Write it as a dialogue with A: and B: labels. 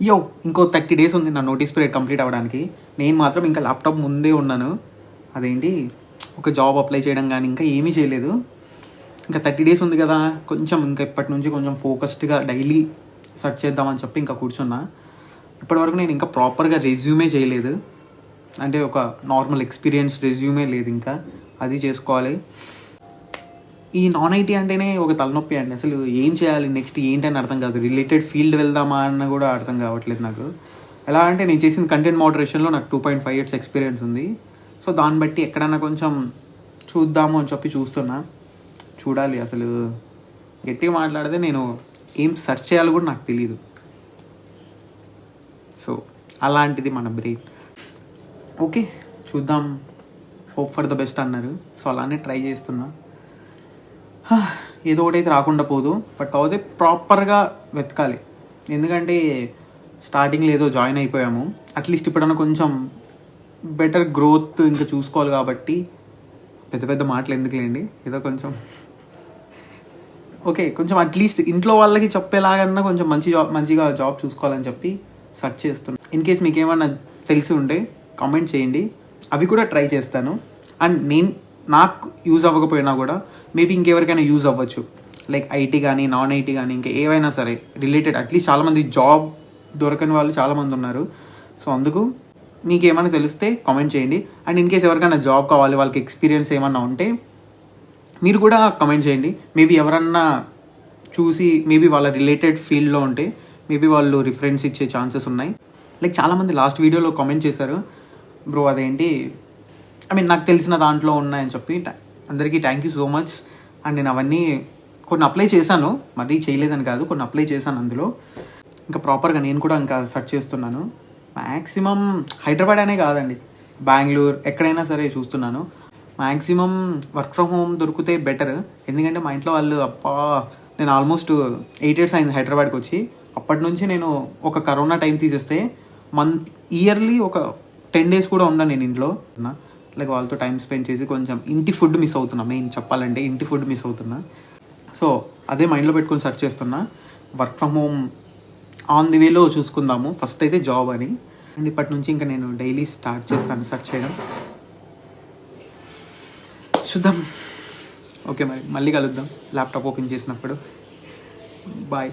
A: యో ఇంకో 30 days ఉంది నా నోటీస్ పీరియడ్ కంప్లీట్ అవ్వడానికి. నేను మాత్రం ఇంకా ల్యాప్టాప్ ముందే ఉన్నాను. అదేంటి ఒక జాబ్ అప్లై చేయడం కానీ ఇంకా ఏమీ చేయలేదు. ఇంకా 30 days ఉంది కదా, కొంచెం ఇంకా ఇప్పటి నుంచి కొంచెం ఫోకస్డ్గా డైలీ సెర్చ్ చేద్దామని చెప్పి ఇంకా కూర్చున్నా. ఇప్పటివరకు నేను ఇంకా ప్రాపర్గా రెజ్యూమే చేయలేదు. అంటే ఒక నార్మల్ ఎక్స్పీరియన్స్ రెజ్యూమే లేదు, ఇంకా అది చేసుకోవాలి. ఈ నాన్ ఐటీ అంటేనే ఒక తలనొప్పి అండి. అసలు ఏం చేయాలి నెక్స్ట్ ఏంటని అర్థం కాదు. రిలేటెడ్ ఫీల్డ్ వెళ్దామా అన్న కూడా అర్థం కావట్లేదు నాకు. ఎలా అంటే నేను చేసిన కంటెంట్ మోడరేషన్లో నాకు 2.5 years ఎక్స్పీరియన్స్ ఉంది. సో దాన్ని బట్టి ఎక్కడన్నా కొంచెం చూద్దాము అని చెప్పి చూస్తున్నా. చూడాలి. అసలు గట్టిగా మాట్లాడితే నేను ఏం సెర్చ్ చేయాలో కూడా నాకు తెలియదు. సో అలాంటిది మన బ్రెయిన్. ఓకే చూద్దాం, హోప్ ఫర్ ద బెస్ట్ అన్నారు. సో అలానే ట్రై చేస్తున్నా. ఏదో ఒకటైతే రాకుండా పోదు, బట్ అయితే ప్రాపర్గా వెతకాలి. ఎందుకంటే స్టార్టింగ్లో ఏదో జాయిన్ అయిపోయాము, అట్లీస్ట్ ఇప్పుడన్నా కొంచెం బెటర్ గ్రోత్ ఇంకా చూసుకోవాలి. కాబట్టి పెద్ద పెద్ద మాటలు ఎందుకులేండి, ఏదో కొంచెం ఓకే కొంచెం అట్లీస్ట్ ఇంట్లో వాళ్ళకి చెప్పేలాగన్నా కొంచెం మంచిగా జాబ్ చూసుకోవాలని చెప్పి సెర్చ్ చేస్తున్నాను. ఇన్ కేస్ మీకు ఏమన్నా తెలిసి ఉంటే కామెంట్ చేయండి, అవి కూడా ట్రై చేస్తాను. అండ్ నాకు యూజ్ అవ్వకపోయినా కూడా మేబీ ఇంకెవరికైనా యూజ్ అవ్వచ్చు. లైక్ ఐటీ కానీ నాన్ ఐటీ కానీ ఇంకా ఏవైనా సరే రిలేటెడ్. అట్లీస్ట్ చాలామంది జాబ్ దొరకని వాళ్ళు చాలామంది ఉన్నారు. సో అందుకు మీకు ఏమైనా తెలిస్తే కామెంట్ చేయండి. అండ్ ఇన్ కేస్ ఎవరికైనా జాబ్ కావాలి, వాళ్ళకి ఎక్స్పీరియన్స్ ఏమన్నా ఉంటే మీరు కూడా కామెంట్ చేయండి. మేబీ ఎవరన్నా చూసి మేబీ వాళ్ళ రిలేటెడ్ ఫీల్డ్లో ఉంటే మేబీ వాళ్ళు రిఫరెన్స్ ఇచ్చే ఛాన్సెస్ ఉన్నాయి. లైక్ చాలామంది లాస్ట్ వీడియోలో కామెంట్ చేశారు, బ్రో అదేంటి నాకు తెలిసిన దాంట్లో ఉన్నాయని చెప్పి. అందరికీ thank you so much. And నేను అవన్నీ కొన్ని అప్లై చేశాను, మరీ చేయలేదని కాదు, కొన్ని అప్లై చేశాను. అందులో ఇంకా ప్రాపర్గా నేను కూడా ఇంకా సెర్చ్ చేస్తున్నాను. మ్యాక్సిమం హైదరాబాద్ అనే కాదండి, బెంగళూరు ఎక్కడైనా సరే చూస్తున్నాను. మ్యాక్సిమం వర్క్ ఫ్రమ్ హోమ్ దొరికితే బెటర్. ఎందుకంటే మా ఇంట్లో వాళ్ళు నేను ఆల్మోస్ట్ 8 years అయింది హైదరాబాద్కి వచ్చి. అప్పటి నుంచి నేను ఒక కరోనా టైం తీసేస్తే ఇయర్లీ ఒక 10 days కూడా ఉన్నాను నేను ఇంట్లో. లైక్ వాళ్ళతో టైం స్పెండ్ చేసి కొంచెం ఇంటి ఫుడ్ మిస్ అవుతున్నా. మెయిన్ చెప్పాలంటే ఇంటి ఫుడ్ మిస్ అవుతున్నా. సో అదే మైండ్లో పెట్టుకొని సెర్చ్ చేస్తున్నా. Work from home on the వేలో చూసుకుందాము, ఫస్ట్ అయితే జాబ్ అని. అండ్ ఇప్పటి నుంచి ఇంకా నేను డైలీ స్టార్ట్ చేస్తాను సెర్చ్ చేయడం. చూద్దాం. ఓకే మరి మళ్ళీ కలుద్దాం ల్యాప్టాప్ ఓపెన్ చేసినప్పుడు. బాయ్.